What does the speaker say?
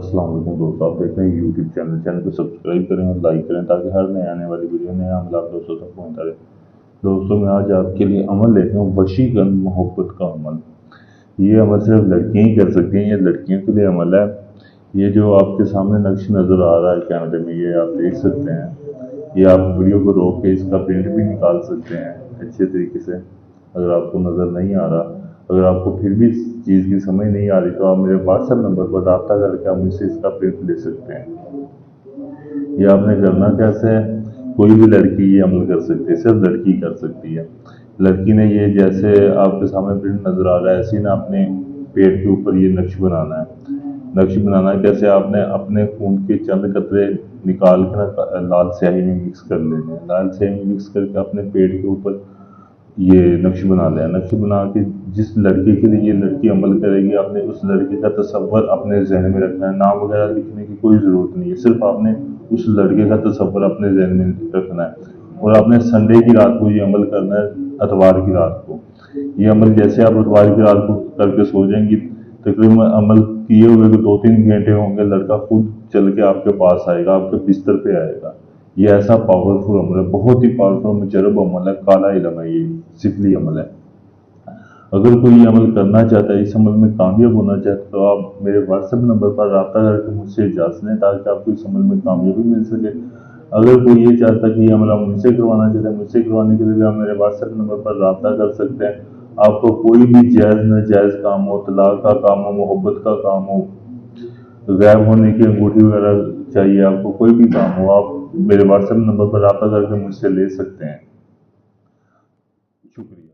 अस्सलाम वालेकुम दोस्तों, आप देख रहे हैं यूट्यूब चैनल को सब्सक्राइब करें और लाइक करें ताकि हर नए आने वाली वीडियो नया अमल आप दोस्तों तक पहुंचता रहे। दोस्तों मैं आज आपके लिए अमल लेके हूँ वशीकरण मोहब्बत का अमल। ये अमल सिर्फ लड़कियां ही कर सकती हैं, ये लड़कियों के लिए अमल है। ये जो आपके सामने नक्श नज़र आ रहा है कैमरे में, ये आप देख सकते हैं। ये आप वीडियो को रोक के इसका प्रिंट भी निकाल सकते हैं अच्छे तरीके से। अगर आपको नज़र नहीं आ रहा, अगर आपको फिर भी इस चीज़ की समझ नहीं आ रही, तो आप मेरे व्हाट्सएप नंबर पर रब्ता करके आप मुझसे इसका प्रिंट ले सकते हैं। ये आपने करना कैसे है, कोई भी लड़की ये अमल कर सकती है, सिर्फ लड़की कर सकती है। लड़की ने ये जैसे आपके सामने प्रिंट नज़र आ रहा है, ऐसे ही ना अपने पेट के ऊपर ये नक्श बनाना है। नक्श बनाना कैसे, आपने अपने खून के चंद कतरे निकाल कर ना लाल स्याही में मिक्स कर लेने हैं। लाल स्याही में मिक्स करके अपने पेट के ऊपर ये नक्श बना लिया। नक्श बना के जिस लड़के के लिए ये लड़की अमल करेगी, आपने उस लड़के का तसव्वुर अपने जहन में रखना है। नाम वगैरह लिखने की कोई ज़रूरत नहीं है, सिर्फ आपने उस लड़के का तसव्वुर अपने जहन में रखना है। और आपने संडे की रात को ये अमल करना है, इतवार की रात को। ये अमल जैसे आप इतवार की रात को करके सो जाएंगी, तकरीबन अमल किए हुए को 2-3 घंटे होंगे, लड़का खुद चल के आपके पास आएगा, आपके बिस्तर पे आएगा। ये ऐसा पावरफुल अमल है, बहुत ही पावरफुल मुजरब अमल है, काला इल्म है, ये सिफली अमल है। अगर कोई ये अमल करना चाहता है, इस अमल में कामयाब होना चाहता है, तो आप मेरे व्हाट्सएप नंबर पर रब्ता करके मुझसे इजाज़त लें ताकि आपको इस अमल में कामयाबी मिल सके। अगर कोई ये चाहता है कि ये अमल आप मुझसे करवाना चाहते हैं, मुझसे करवाने के लिए भी आप मेरे व्हाट्सएप नंबर पर रब्ता कर सकते हैं। आपको कोई भी जायज़ नाजायज़ काम हो, तलाक का काम हो, मोहब्बत का काम हो, गायब होने की अंगूठी वगैरह चाहिए, आपको कोई भी काम हो, आप मेरे व्हाट्सएप नंबर पर रब्ता करके मुझसे ले सकते हैं। शुक्रिया।